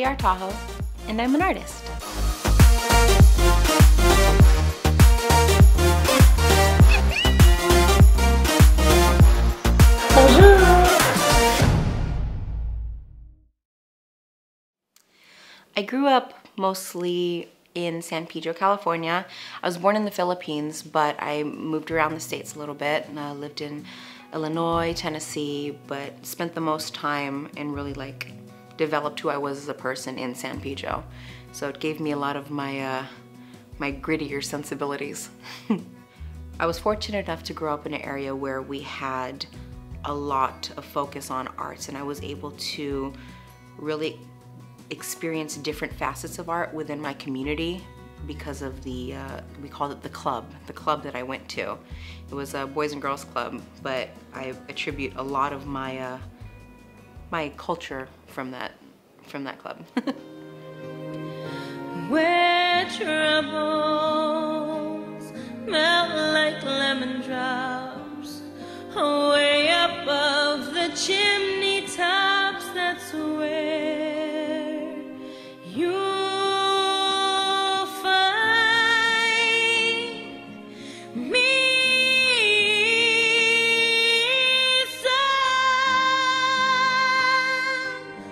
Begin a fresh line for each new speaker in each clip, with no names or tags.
Rhapsody Artajo, and I'm an artist. I grew up mostly in San Pedro, California. I was born in the Philippines, but I moved around the States a little bit, and I lived in Illinois, Tennessee, but spent the most time and really like developed who I was as a person in San Pedro. So it gave me a lot of my my grittier sensibilities. I was fortunate enough to grow up in an area where we had a lot of focus on arts, and I was able to really experience different facets of art within my community because of the, we called it the club that I went to. It was a boys and girls club, but I attribute a lot of my, my culture from that club.
Where troubles melt like lemon drops way above the chimney tops, that's where you'll find me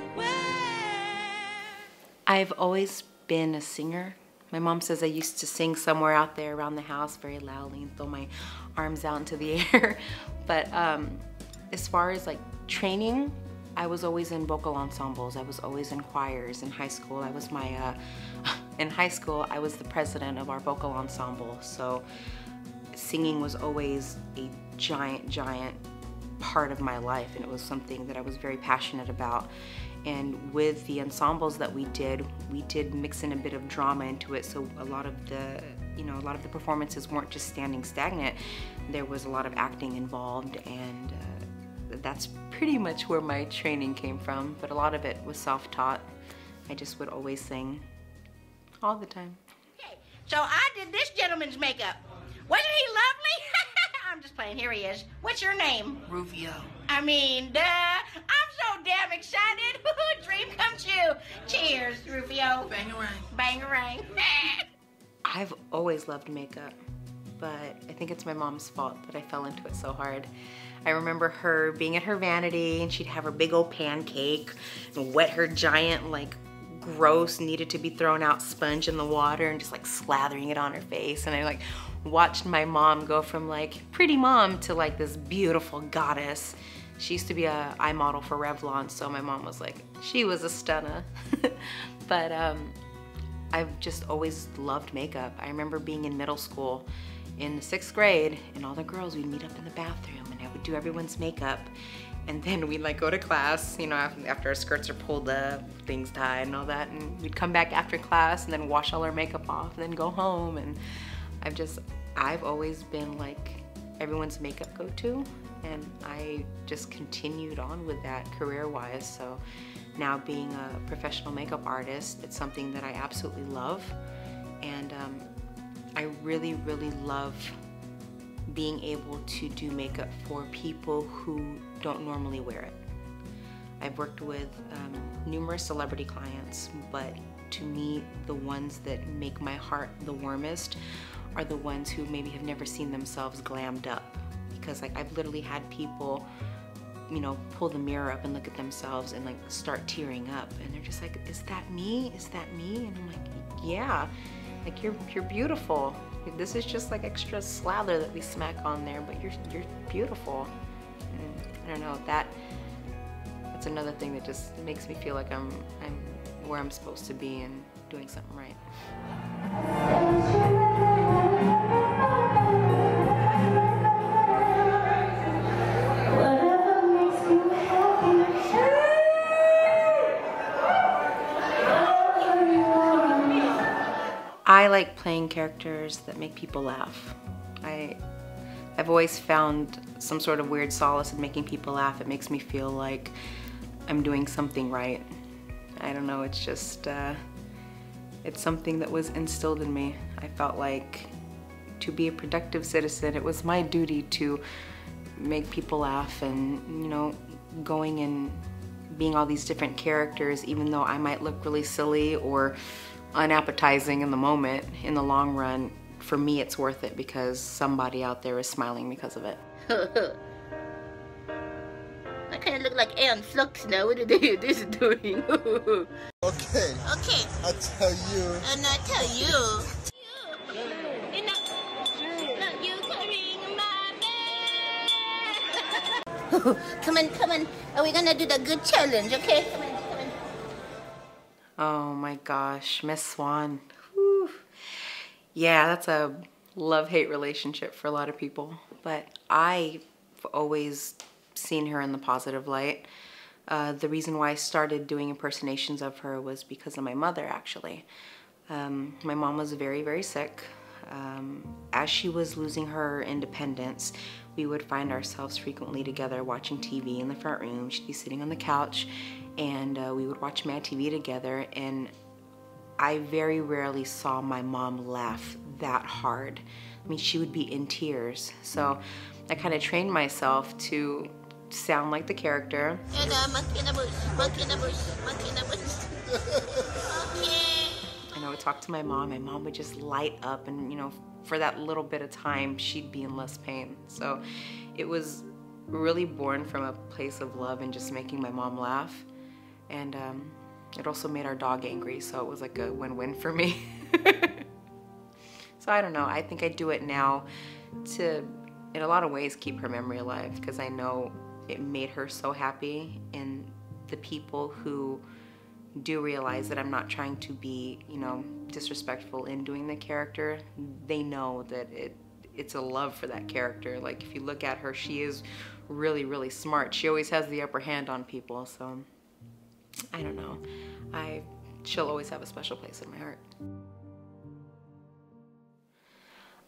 somewhere.
I've always been a singer. My mom says I used to sing somewhere out there around the house very loudly and throw my arms out into the air. But as far as like training, I was always in vocal ensembles. I was always in choirs. In high school, I was in high school, I was the president of our vocal ensemble. So singing was always a giant part of my life, and it was something that I was very passionate about. And with the ensembles that we did mix in a bit of drama into it. So a lot of the, a lot of the performances weren't just standing stagnant. There was a lot of acting involved, and that's pretty much where my training came from, but a lot of it was self-taught. I just would always sing all the time.
Okay, so I did this gentleman's makeup. Wasn't he lovely? I'm just playing, here he is. What's your name?
Rufio.
I mean, duh. I'm so damn excited. Dream come true. Cheers, Rufio.
Bangarang.
Bangarang.
I've always loved makeup, but I think it's my mom's fault that I fell into it so hard. I remember her being at her vanity, and she'd have her big old pancake and wet her giant, like, gross, needed to be thrown out sponge in the water and just like slathering it on her face. And I like watched my mom go from like pretty mom to like this beautiful goddess. She used to be a eye model for Revlon, so my mom was like, she was a stunner. But I've just always loved makeup. I remember being in middle school in the 6th grade, and all the girls, we'd meet up in the bathroom and I would do everyone's makeup. And then we'd like go to class, after our skirts are pulled up, things tied and all that, and we'd come back after class and then wash all our makeup off and then go home. And I've always been like everyone's makeup go-to, and I just continued on with that career-wise. So now being a professional makeup artist, it's something that I absolutely love. And I really love being able to do makeup for people who don't normally wear it. I've worked with numerous celebrity clients, but to me, the ones that make my heart the warmest are the ones who maybe have never seen themselves glammed up. Because like I've literally had people, pull the mirror up and look at themselves and like start tearing up, and they're just like, is that me? Is that me? And I'm like, yeah, like you're beautiful. This is just like extra slather that we smack on there, but you're beautiful. And I don't know, that's another thing that just makes me feel like I'm where I'm supposed to be and doing something right. I like playing characters that make people laugh. I've always found some sort of weird solace in making people laugh. It makes me feel like I'm doing something right. I don't know, it's just, it's something that was instilled in me. I felt like to be a productive citizen, it was my duty to make people laugh, and going and being all these different characters, even though I might look really silly or unappetizing in the moment, in the long run, for me it's worth it because somebody out there is smiling because of it.
I kind of look like Aeon Flux now. What are they this doing?
Okay.
Okay.
I'll tell you.
And I tell you. Come on, come on. Are we gonna do the good challenge, okay? Come on, come on.
Oh my gosh, Miss Swan. Whew. Yeah, that's a love-hate relationship for a lot of people, but I've always seen her in the positive light. The reason why I started doing impersonations of her was because of my mother, actually. My mom was very, very sick. As she was losing her independence, we would find ourselves frequently together watching TV in the front room. She'd be sitting on the couch, and we would watch Mad TV together, and I very rarely saw my mom laugh that hard. I mean, she would be in tears. So I kind of trained myself to sound like the character.
And monkey in the bush, monkey in the bush, monkey in the bush. Okay.
And I would talk to my mom would just light up, and you know, for that little bit of time, she'd be in less pain. So it was really born from a place of love and just making my mom laugh. And it also made our dog angry, so it was like a win-win for me. So I don't know, I think I do it now to, in a lot of ways, keep her memory alive, because I know it made her so happy, and the people who do realize that I'm not trying to be, you know, disrespectful in doing the character, they know that it's a love for that character. Like, if you look at her, she is really, really smart. She always has the upper hand on people, so I don't know. She'll always have a special place in my heart.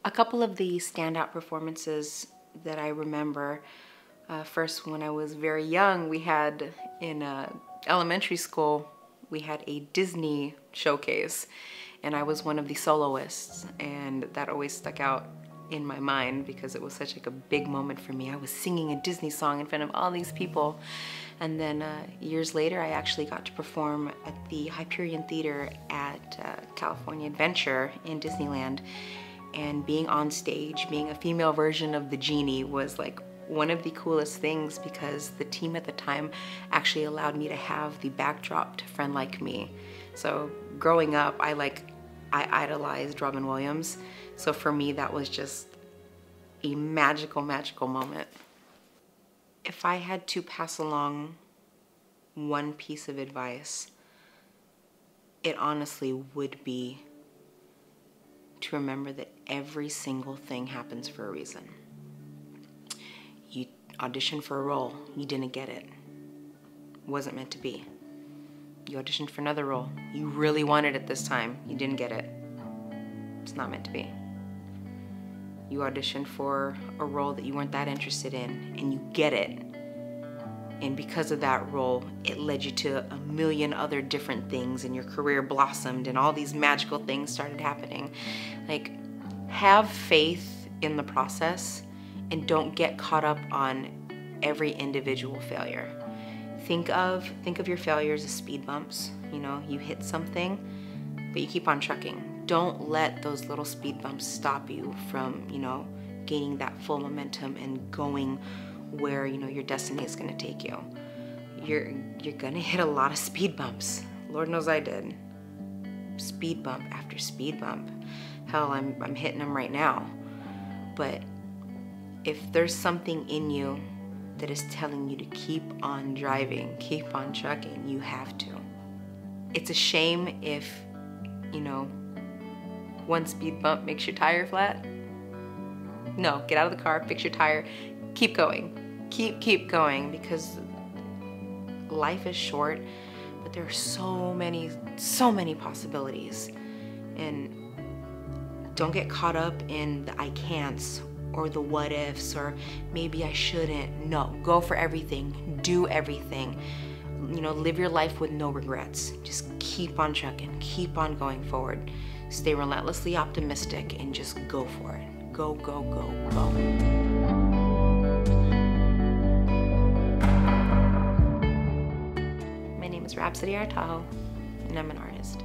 A couple of the standout performances that I remember, first when I was very young, we had in elementary school, we had a Disney showcase, and I was one of the soloists, and that always stuck out in my mind because it was such like a big moment for me. I was singing a Disney song in front of all these people, and then years later I actually got to perform at the Hyperion Theater at California Adventure in Disneyland, and being on stage, being a female version of the genie was like one of the coolest things, because the team at the time actually allowed me to have the backdrop to Friend Like Me. So growing up, I idolized Robin Williams. So for me, that was just a magical, magical moment. If I had to pass along one piece of advice, it honestly would be to remember that every single thing happens for a reason. You auditioned for a role, you didn't get it. Wasn't meant to be. You auditioned for another role, you really wanted it this time, you didn't get it. It's not meant to be. You auditioned for a role that you weren't that interested in, and you get it. And because of that role, it led you to a million other different things, and your career blossomed, and all these magical things started happening. Like, have faith in the process, and don't get caught up on every individual failure. Think of your failures as speed bumps. You know, you hit something, but you keep on trucking. Don't let those little speed bumps stop you from, you know, gaining that full momentum and going where, you know, your destiny is gonna take you. You're gonna hit a lot of speed bumps. Lord knows I did. Speed bump after speed bump. Hell, I'm hitting them right now. But if there's something in you that is telling you to keep on driving, keep on trucking, you have to. It's a shame if, you know, one speed bump makes your tire flat. No, get out of the car, fix your tire, keep going. Keep going, because life is short, but there are so many possibilities. And don't get caught up in the I can'ts or the what ifs or maybe I shouldn't. No, go for everything, do everything. You know, live your life with no regrets. Just keep on trucking, keep on going forward. Stay relentlessly optimistic and just go for it. Go, go, go, go. Rhapsody Artajo, and I'm an artist.